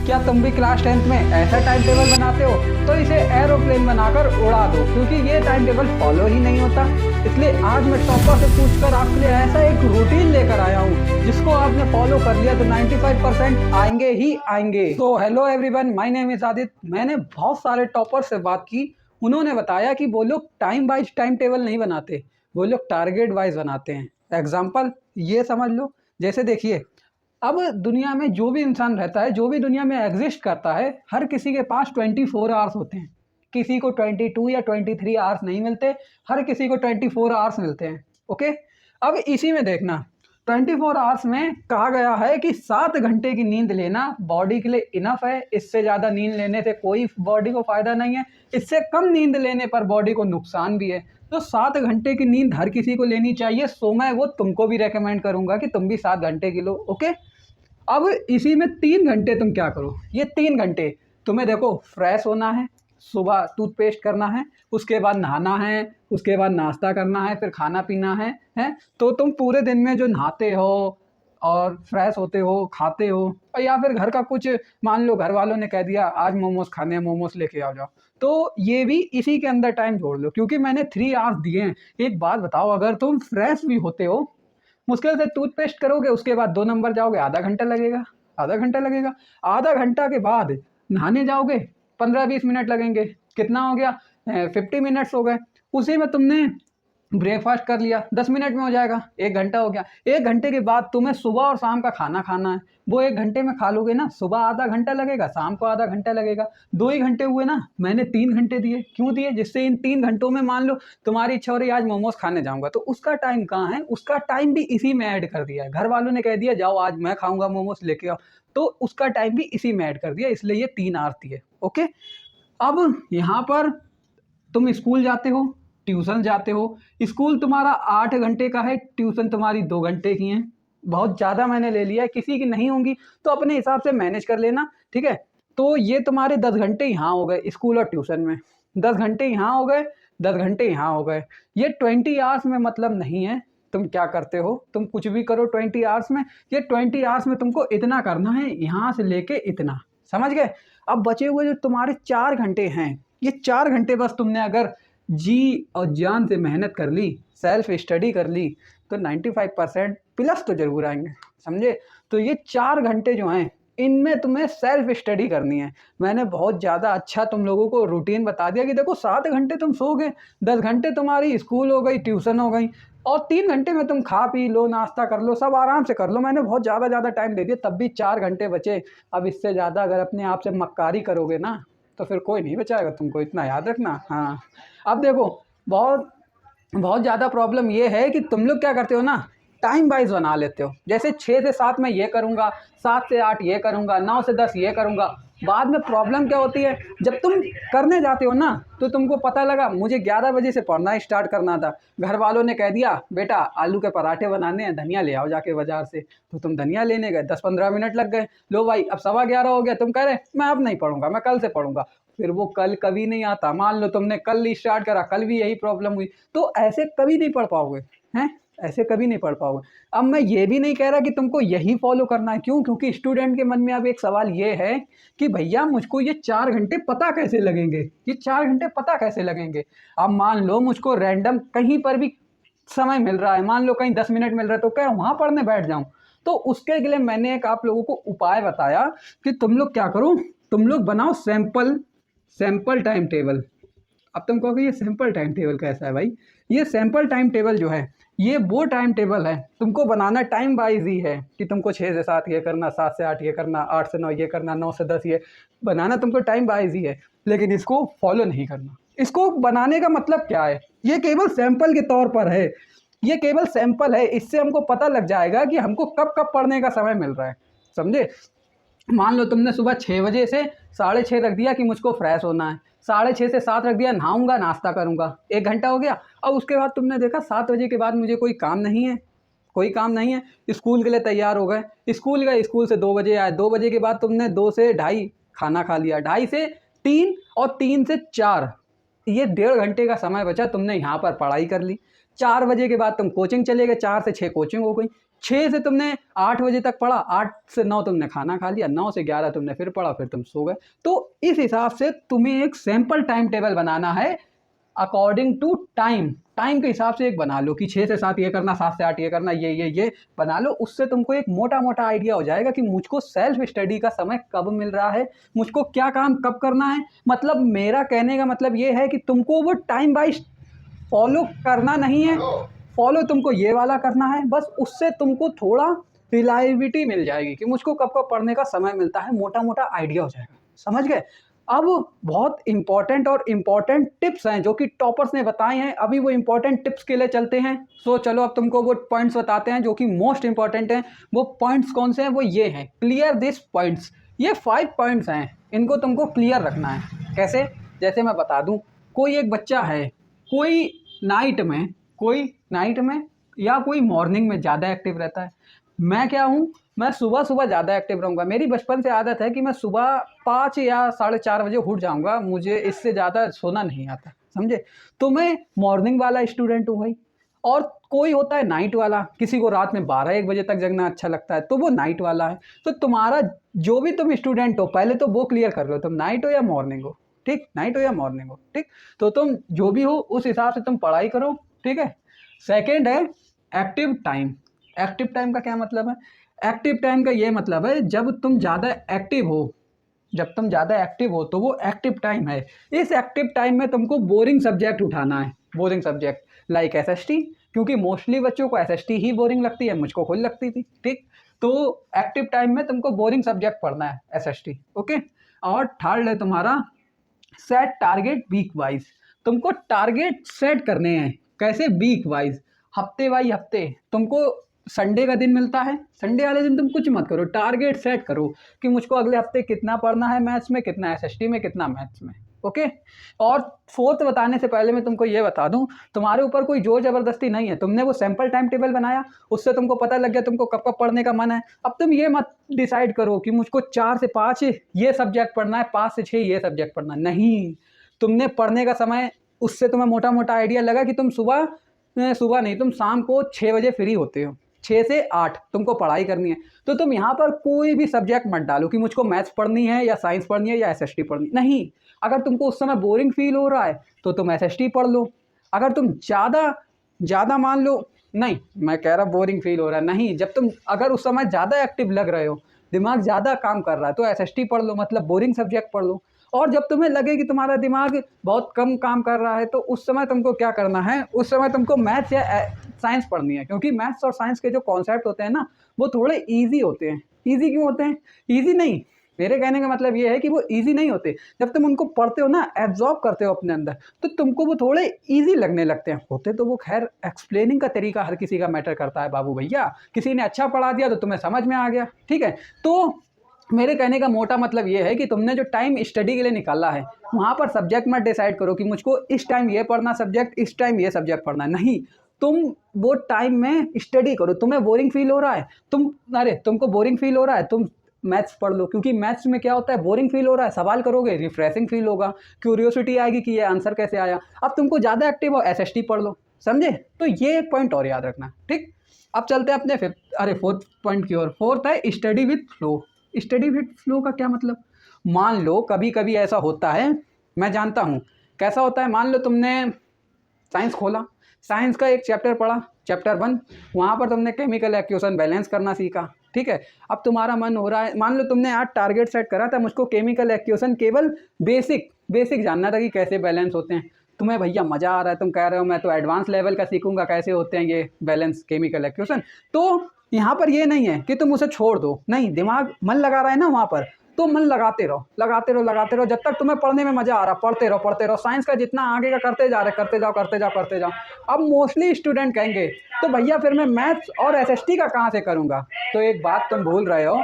क्या तुम भी क्लास 10th में ऐसा टाइम टेबल बनाते हो? तो इसे एरोप्लेन बनाकर उड़ा दो, क्योंकि ये टाइम टेबल फॉलो ही नहीं होता। इसलिए आज मैं टॉपर से पूछकर आपके लिए ऐसा एक रूटीन लेकर आया हूँ जिसको आपने फॉलो कर लिया तो 95% आएंगे ही आएंगे। तो hello everyone, my name is Aditya. मैंने बहुत सारे टॉपर से बात की, उन्होंने बताया कि वो लोग टाइम वाइज टाइम टेबल नहीं बनाते, वो लोग टारगेट वाइज बनाते हैं। एग्जाम्पल ये समझ लो, जैसे देखिए, अब दुनिया में जो भी इंसान रहता है, जो भी दुनिया में एग्जिस्ट करता है, हर किसी के पास 24 आवर्स होते हैं। किसी को 22 या 23 आवर्स नहीं मिलते, हर किसी को 24 आवर्स मिलते हैं। ओके, अब इसी में देखना, 24 आवर्स में कहा गया है कि 7 घंटे की नींद लेना बॉडी के लिए इनफ है। इससे ज़्यादा नींद लेने से कोई बॉडी को फ़ायदा नहीं है, इससे कम नींद लेने पर बॉडी को नुकसान भी है। तो 7 घंटे की नींद हर किसी को लेनी चाहिए। सो मैं वो तुमको भी रेकमेंड करूंगा कि तुम भी 7 घंटे की लो। ओके, अब इसी में 3 घंटे तुम क्या करो, ये 3 घंटे तुम्हें देखो फ्रेश होना है, सुबह टूथपेस्ट करना है, उसके बाद नहाना है, उसके बाद नाश्ता करना है, फिर खाना पीना है। तो तुम पूरे दिन में जो नहाते हो और फ्रेश होते हो, खाते हो, और या फिर घर का कुछ, मान लो घर वालों ने कह दिया आज मोमोज खाने हैं, मोमोज लेके आ जाओ, तो ये भी इसी के अंदर टाइम जोड़ लो, क्योंकि मैंने 3 आवर्स दिए हैं। एक बात बताओ, अगर तुम फ्रेश भी होते हो, मुश्किल से टूथपेस्ट करोगे, उसके बाद 2 नंबर जाओगे, आधा घंटा लगेगा। आधा घंटा लगेगा। आधा घंटा के बाद नहाने जाओगे, 15-20 मिनट लगेंगे। कितना हो गया? 50 मिनट्स हो गए। उसी में तुमने ब्रेकफास्ट कर लिया, 10 मिनट में हो जाएगा, 1 घंटा हो गया। 1 घंटे के बाद तुम्हें सुबह और शाम का खाना खाना है, वो 1 घंटे में खा लोगे ना। सुबह आधा घंटा लगेगा, शाम को आधा घंटा लगेगा, 2 ही घंटे हुए ना। मैंने 3 घंटे दिए, क्यों दिए? जिससे इन 3 घंटों में मान लो तुम्हारी इच्छा हो रही है आज मोमोज खाने जाऊंगा, तो उसका टाइम कहाँ है? उसका टाइम भी इसी में ऐड कर दिया है। घर वालों ने कह दिया जाओ आज मैं खाऊंगा मोमोज, लेके आओ, तो उसका टाइम भी इसी में ऐड कर दिया, इसलिए ये 3 आवर्स दिए। ओके, अब यहाँ पर तुम स्कूल जाते हो, ट्यूशन जाते हो। स्कूल तुम्हारा 8 घंटे का है, ट्यूशन तुम्हारी 2 घंटे की है। बहुत ज़्यादा मैंने ले लिया है, किसी की नहीं होंगी तो अपने हिसाब से मैनेज कर लेना, ठीक है। तो ये तुम्हारे 10 घंटे यहाँ हो गए स्कूल और ट्यूशन में, 10 घंटे यहाँ हो गए, 10 घंटे यहाँ हो गए। ये 20 आवर्स में मतलब नहीं है तुम क्या करते हो, तुम कुछ भी करो 20 आवर्स में। ये 20 आवर्स में तुमको इतना करना है, यहाँ से लेके इतना, समझ गए। अब बचे हुए जो तुम्हारे 4 घंटे हैं, ये 4 घंटे बस तुमने अगर जी और जान से मेहनत कर ली, सेल्फ स्टडी कर ली, तो 95% प्लस तो जरूर आएंगे, समझे। तो ये 4 घंटे जो हैं, इनमें तुम्हें सेल्फ स्टडी करनी है। मैंने बहुत ज़्यादा अच्छा तुम लोगों को रूटीन बता दिया कि देखो 7 घंटे तुम सोओगे, 10 घंटे तुम्हारी स्कूल हो गई, ट्यूशन हो गई, और 3 घंटे में तुम खा पी लो, नाश्ता कर लो, सब आराम से कर लो। मैंने बहुत ज़्यादा टाइम दे दिया, तब भी 4 घंटे बचे। अब इससे ज़्यादा अगर अपने आप से मक्कारी करोगे ना, तो फिर कोई नहीं बचाएगा तुमको, इतना याद रखना। हाँ, अब देखो, बहुत बहुत ज़्यादा प्रॉब्लम ये है कि तुम लोग क्या करते हो ना, टाइम वाइज बना लेते हो। जैसे 6 से 7 मैं ये करूँगा, 7 से 8 ये करूँगा, 9 से 10 ये करूँगा। बाद में प्रॉब्लम क्या होती है, जब तुम करने जाते हो ना, तो तुमको पता लगा मुझे 11 बजे से पढ़ना स्टार्ट करना था, घर वालों ने कह दिया बेटा आलू के पराठे बनाने हैं, धनिया ले आओ जाके बाजार से, तो तुम धनिया लेने गए, 10-15 मिनट लग गए। लो भाई, अब 11:15 हो गया, तुम कह रहे मैं अब नहीं पढ़ूंगा, मैं कल से पढ़ूंगा। फिर वो कल कभी नहीं आता। मान लो तुमने कल स्टार्ट करा, कल भी यही प्रॉब्लम हुई, तो ऐसे कभी नहीं पढ़ पाओगे, हैं, ऐसे कभी नहीं पढ़ पाओगे। अब मैं ये भी नहीं कह रहा कि तुमको यही फॉलो करना है, क्यों? क्योंकि स्टूडेंट के मन में अब एक सवाल ये है कि भैया मुझको ये 4 घंटे पता कैसे लगेंगे, ये 4 घंटे पता कैसे लगेंगे। अब मान लो मुझको रैंडम कहीं पर भी समय मिल रहा है, मान लो कहीं 10 मिनट मिल रहा है, तो क्या वहाँ पढ़ने बैठ जाऊँ? तो उसके लिए मैंने एक आप लोगों को उपाय बताया कि तुम लोग क्या करो, तुम लोग बनाओ सैंपल टाइम टेबल। अब तुम कहोगे ये सैंपल टाइम टेबल कैसा है भाई? ये सैंपल टाइम टेबल जो है, ये वो टाइम टेबल है, तुमको बनाना टाइम वाइज ही है कि तुमको 6 से 7 ये करना, 7 से 8 ये करना, 8 से 9 ये करना, 9 से 10 ये बनाना, तुमको टाइम वाइज ही है। लेकिन इसको फॉलो नहीं करना। इसको बनाने का मतलब क्या है? ये केवल सैंपल के तौर पर है, ये केवल सैंपल है। इससे हमको पता लग जाएगा कि हमको कब कब पढ़ने का समय मिल रहा है, समझे। मान लो तुमने सुबह 6 बजे से 6:30 रख दिया कि मुझको फ्रेश होना है, 6:30 से 7 रख दिया नहाऊंगा, नाश्ता करूंगा, 1 घंटा हो गया। अब उसके बाद तुमने देखा 7 बजे के बाद मुझे कोई काम नहीं है, कोई काम नहीं है, स्कूल के लिए तैयार हो गए, स्कूल गए, स्कूल से 2 बजे आए, 2 बजे के बाद तुमने 2 से 2:30 खाना खा लिया, 2:30 से 3 और 3 से 4, ये 1.5 घंटे का समय बचा, तुमने यहाँ पर पढ़ाई कर ली। 4 बजे के बाद तुम कोचिंग चले गए, 4 से 6 कोचिंग हो गई। 6 से तुमने 8 बजे तक पढ़ा, 8 से 9 तुमने खाना खा लिया, 9 से 11 तुमने फिर पढ़ा, फिर तुम सो गए। तो इस हिसाब से तुम्हें एक सैम्पल टाइम टेबल बनाना है अकॉर्डिंग टू टाइम। टाइम के हिसाब से एक बना लो कि 6 से 7 ये करना, 7 से 8 ये करना, ये बना लो। उससे तुमको एक मोटा मोटा आइडिया हो जाएगा कि मुझको सेल्फ स्टडी का समय कब मिल रहा है, मुझको क्या काम कब करना है। मतलब मेरा कहने का मतलब ये है कि तुमको वो टाइम वाइज फॉलो करना नहीं है, फॉलो तुमको ये वाला करना है बस। उससे तुमको थोड़ा रिलायबिलिटी मिल जाएगी कि मुझको कब कब पढ़ने का समय मिलता है, मोटा मोटा आइडिया हो जाएगा। समझ गए? अब बहुत इंपॉर्टेंट और इम्पॉर्टेंट टिप्स हैं जो कि टॉपर्स ने बताए हैं। अभी वो इंपॉर्टेंट टिप्स के लिए चलते हैं। सो चलो अब तुमको वो पॉइंट्स बताते हैं जो कि मोस्ट इंपॉर्टेंट हैं। वो पॉइंट्स कौन से हैं? वो ये हैं, क्लियर दिस पॉइंट्स। ये 5 पॉइंट्स हैं, इनको तुमको क्लियर रखना है। कैसे? जैसे मैं बता दूं, कोई एक बच्चा है, कोई नाइट में या कोई मॉर्निंग में ज़्यादा एक्टिव रहता है। मैं क्या हूँ, मैं सुबह सुबह ज़्यादा एक्टिव रहूँगा। मेरी बचपन से आदत है कि मैं सुबह 5 या 4:30 बजे उठ जाऊँगा, मुझे इससे ज़्यादा सोना नहीं आता, समझे? तो मैं मॉर्निंग वाला स्टूडेंट हूँ भाई। और कोई होता है नाइट वाला, किसी को रात में 12-1 बजे तक जगना अच्छा लगता है, तो वो नाइट वाला है। तो तुम्हारा जो भी तुम स्टूडेंट हो, पहले तो वो क्लियर कर लो, तुम नाइट हो या मॉर्निंग हो, ठीक? नाइट हो या मॉर्निंग हो, ठीक? तो तुम जो भी हो उस हिसाब से तुम पढ़ाई करो, ठीक है? सेकेंड है एक्टिव टाइम। एक्टिव टाइम का क्या मतलब है? एक्टिव टाइम का ये मतलब है जब तुम ज़्यादा एक्टिव हो तो वो एक्टिव टाइम है। इस एक्टिव टाइम में तुमको बोरिंग सब्जेक्ट उठाना है, बोरिंग सब्जेक्ट लाइक एसएसटी, क्योंकि मोस्टली बच्चों को एसएसटी ही बोरिंग लगती है, मुझको खुद लगती थी, ठीक? तो एक्टिव टाइम में तुमको बोरिंग सब्जेक्ट पढ़ना है, एसएसटी, ओके? और थर्ड है तुम्हारा सेट टारगेट वीक वाइज। तुमको टारगेट सेट करने हैं। कैसे? वीक वाइज, हफ्ते बाई हफ्ते। तुमको संडे का दिन मिलता है, संडे वाले दिन तुम कुछ मत करो, टारगेट सेट करो कि मुझको अगले हफ्ते कितना पढ़ना है मैथ्स में, कितना एसएसटी में, कितना मैथ्स में, ओके? और फोर्थ बताने से पहले मैं तुमको ये बता दूं, तुम्हारे ऊपर कोई जोर जबरदस्ती नहीं है। तुमने वो सैम्पल टाइम टेबल बनाया, उससे तुमको पता लग गया तुमको कब कब पढ़ने का मन है। अब तुम ये मत डिसाइड करो कि मुझको 4 से 5 ये सब्जेक्ट पढ़ना है, 5 से 6 ये सब्जेक्ट पढ़ना, नहीं। तुमने पढ़ने का समय, उससे तुम्हें मोटा मोटा आइडिया लगा कि तुम सुबह नहीं, तुम शाम को 6 बजे फ्री होते हो, 6 से 8 तुमको पढ़ाई करनी है। तो तुम यहाँ पर कोई भी सब्जेक्ट मत डालो कि मुझको मैथ्स पढ़नी है या साइंस पढ़नी है या एसएसटी पढ़नी, नहीं। अगर तुमको उस समय बोरिंग फील हो रहा है तो तुम एसएसटी पढ़ लो। अगर तुम ज़्यादा मान लो, नहीं मैं कह रहा बोरिंग फील हो रहा है, नहीं, जब तुम अगर उस समय ज़्यादा एक्टिव लग रहे हो, दिमाग ज़्यादा काम कर रहा है, तो एसएसटी पढ़ लो, मतलब बोरिंग सब्जेक्ट पढ़ लो। और जब तुम्हें लगे कि तुम्हारा दिमाग बहुत कम काम कर रहा है, तो उस समय तुमको क्या करना है, उस समय तुमको मैथ्स या साइंस पढ़नी है, क्योंकि मैथ्स और साइंस के जो कॉन्सेप्ट होते हैं ना, वो थोड़े ईजी होते हैं। ईजी क्यों होते हैं? ईजी नहीं, मेरे कहने का मतलब ये है कि वो ईजी नहीं होते। जब तुम उनको पढ़ते हो ना, एब्जॉर्ब करते हो अपने अंदर, तो तुमको वो थोड़े ईजी लगने लगते हैं। होते तो वो खैर एक्सप्लेनिंग का तरीका हर किसी का मैटर करता है बाबू भैया। किसी ने अच्छा पढ़ा दिया तो तुम्हें समझ में आ गया, ठीक है? तो मेरे कहने का मोटा मतलब ये है कि तुमने जो टाइम स्टडी के लिए निकाला है, वहाँ पर सब्जेक्ट मत डिसाइड करो कि मुझको इस टाइम ये पढ़ना सब्जेक्ट, इस टाइम ये सब्जेक्ट पढ़ना, नहीं। तुम वो टाइम में स्टडी करो। तुम्हें बोरिंग फील हो रहा है, तुमको बोरिंग फील हो रहा है, तुम मैथ्स पढ़ लो, क्योंकि मैथ्स में क्या होता है, बोरिंग फील हो रहा है, सवाल करोगे रिफ्रेशिंग फील होगा, क्यूरियोसिटी आएगी कि ये आंसर कैसे आया। अब तुमको ज़्यादा एक्टिव हो, एसएसटी पढ़ लो, समझे? तो ये एक पॉइंट और याद रखना, ठीक? अब चलते हैं अपने फोर्थ पॉइंट की ओर। फोर्थ है study with flow. Study with flow का क्या मतलब? मान लो कभी कभी ऐसा होता है, मैं जानता हूँ कैसा होता है। मान लो तुमने साइंस खोला, साइंस का एक चैप्टर पढ़ा, चैप्टर 1, वहाँ पर तुमने केमिकल एक्वेशन बैलेंस करना सीखा, ठीक है? अब तुम्हारा मन हो रहा है, मान लो तुमने आज टारगेट सेट करा था, मुझको केमिकल एक्वेशन केवल बेसिक जानना था कि कैसे बैलेंस होते हैं। तुम्हें भैया मज़ा आ रहा है, तुम कह रहे हो मैं तो एडवांस लेवल का सीखूंगा कैसे होते हैं ये बैलेंस केमिकल एक्वेशन। तो यहाँ पर ये नहीं है कि तुम उसे छोड़ दो, नहीं, दिमाग मन लगा रहा है ना वहाँ पर, तो मन लगाते रहो जब तक तुम्हें पढ़ने में मज़ा आ रहा, पढ़ते रहो। साइंस का जितना आगे का करते जाओ। अब मोस्टली स्टूडेंट कहेंगे तो भैया फिर मैं मैथ्स और एसएसटी का कहाँ से करूँगा? तो एक बात तुम भूल रहे हो,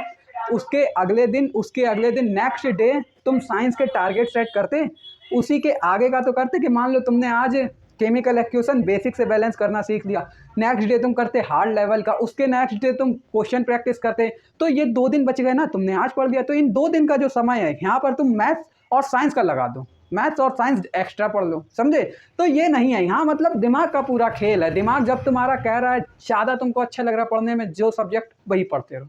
उसके अगले दिन नेक्स्ट डे तुम साइंस के टारगेट सेट करते, उसी के आगे का तो करते कि मान लो तुमने आज केमिकल एक्वेशन बेसिक से बैलेंस करना सीख लिया, नेक्स्ट डे तुम करते हार्ड लेवल का, उसके नेक्स्ट डे तुम क्वेश्चन प्रैक्टिस करते। तो ये 2 दिन बच गए ना, तुमने आज पढ़ लिया, तो इन 2 दिन का जो समय है यहाँ पर तुम मैथ्स और साइंस का लगा दो, मैथ्स और साइंस एक्स्ट्रा पढ़ लो, समझे। तो ये नहीं है यहाँ, मतलब दिमाग का पूरा खेल है। दिमाग जब तुम्हारा कह रहा है ज़्यादा तुमको अच्छा लग रहा है पढ़ने में जो सब्जेक्ट, वही पढ़ते रहो।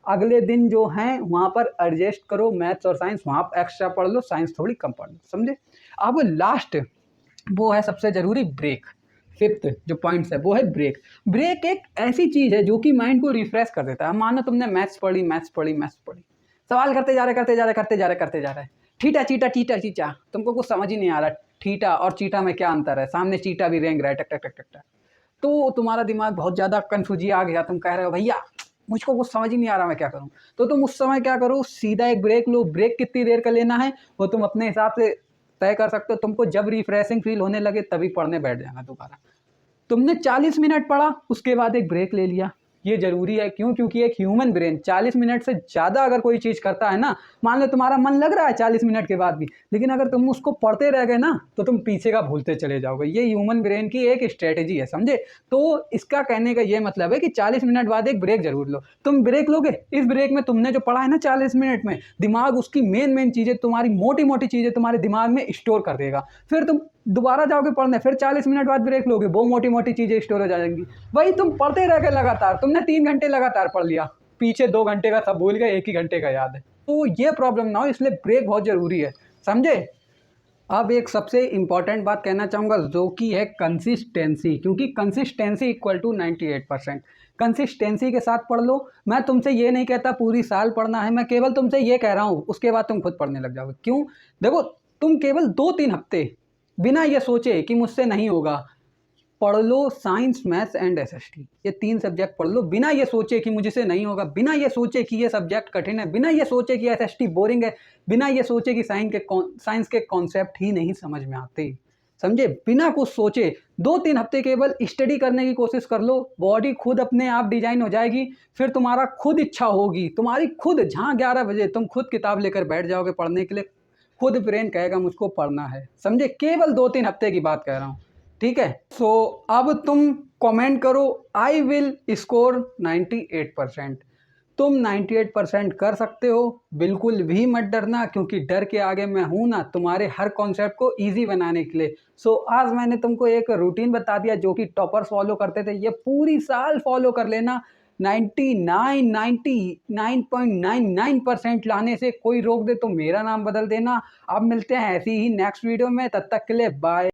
अगले दिन जो हैं वहाँ पर एडजस्ट करो, मैथ्स और साइंस वहाँ एक्स्ट्रा पढ़ लो, साइंस थोड़ी कम पढ़ लो, समझे। अब लास्ट वो है सबसे ज़रूरी, ब्रेक। फिफ्थ जो पॉइंट्स है वो है ब्रेक। ब्रेक एक ऐसी चीज़ है जो कि माइंड को रिफ्रेश कर देता है। मानो तुमने मैथ्स पढ़ी, सवाल करते जा रहे, ठीटा चीटा टीटा चीचा, तुमको कुछ समझ ही नहीं आ रहा ठीटा और चीटा में क्या अंतर है, सामने चीटा भी रेंग रहा है टक टक टक टक टक, तो तुम्हारा दिमाग बहुत ज़्यादा कन्फ्यूजी आ गया। तुम कह रहे हो भैया मुझको कुछ समझ ही नहीं आ रहा मैं क्या करूं। तो तुम उस समय क्या करो, सीधा एक ब्रेक लो। ब्रेक कितनी देर का लेना है वो तुम अपने हिसाब से तय कर सकते हो। तुमको जब रिफ्रेशिंग फील होने लगे तभी पढ़ने बैठ जाना दोबारा। तुमने 40 मिनट पढ़ा, उसके बाद एक ब्रेक ले लिया, ये जरूरी है। क्यों? क्योंकि एक ह्यूमन ब्रेन 40 मिनट से ज़्यादा अगर कोई चीज़ करता है ना, मान लो तुम्हारा मन लग रहा है 40 मिनट के बाद भी, लेकिन अगर तुम उसको पढ़ते रह गए ना तो तुम पीछे का भूलते चले जाओगे। ये ह्यूमन ब्रेन की एक स्ट्रेटेजी है, समझे। तो इसका कहने का ये मतलब है कि 40 मिनट बाद एक ब्रेक जरूर लो। तुम ब्रेक लोगे, इस ब्रेक में तुमने जो पढ़ा है ना 40 मिनट में, दिमाग उसकी मेन चीज़ें, तुम्हारी मोटी मोटी चीज़ें तुम्हारे दिमाग में स्टोर कर देगा। फिर तुम दोबारा जाओगे पढ़ने, फिर 40 मिनट बाद ब्रेक लोगे, वो मोटी मोटी चीज़ें स्टोर हो जाएंगी। वही तुम पढ़ते रह गए लगातार, तुमने 3 घंटे लगातार पढ़ लिया, पीछे 2 घंटे का सब भूल गए, 1 ही घंटे का याद है। तो ये प्रॉब्लम ना हो, इसलिए ब्रेक बहुत ज़रूरी है, समझे। अब एक सबसे इंपॉर्टेंट बात कहना चाहूँगा जो कि है कंसिस्टेंसी, क्योंकि कंसिस्टेंसी इक्वल टू 98%। कंसिस्टेंसी के साथ पढ़ लो। मैं तुमसे ये नहीं कहता पूरी साल पढ़ना है, मैं केवल तुमसे ये कह रहा हूँ, उसके बाद तुम खुद पढ़ने लग जाओगे। क्यों? देखो, तुम केवल 2-3 हफ्ते बिना ये सोचे कि मुझसे नहीं होगा, पढ़ लो साइंस, मैथ्स एंड एसएसटी, ये 3 सब्जेक्ट पढ़ लो बिना ये सोचे कि मुझसे नहीं होगा, बिना ये सोचे कि ये सब्जेक्ट कठिन है, बिना ये सोचे कि एसएसटी बोरिंग है, बिना ये सोचे कि साइंस के कॉन्सेप्ट ही नहीं समझ में आते, समझे। बिना कुछ सोचे 2-3 हफ्ते केवल स्टडी करने की कोशिश कर लो, बॉडी खुद अपने आप डिजाइन हो जाएगी। फिर तुम्हारा खुद इच्छा होगी, तुम्हारी खुद, जहाँ 11 बजे तुम खुद किताब लेकर बैठ जाओगे पढ़ने के लिए, खुद ब्रेन कहेगा मुझको पढ़ना है, समझे। केवल 2-3 हफ्ते की बात कह रहा हूँ, ठीक है। सो अब तुम कमेंट करो, आई विल स्कोर 98%। तुम 98% कर सकते हो, बिल्कुल भी मत डरना, क्योंकि डर के आगे मैं हूं ना तुम्हारे हर कॉन्सेप्ट को इजी बनाने के लिए। सो आज मैंने तुमको एक रूटीन बता दिया जो कि टॉपर्स फॉलो करते थे, ये पूरी साल फॉलो कर लेना। 99.99% लाने से कोई रोक दे तो मेरा नाम बदल देना। अब मिलते हैं ऐसी ही नेक्स्ट वीडियो में, तब तक के लिए बाय।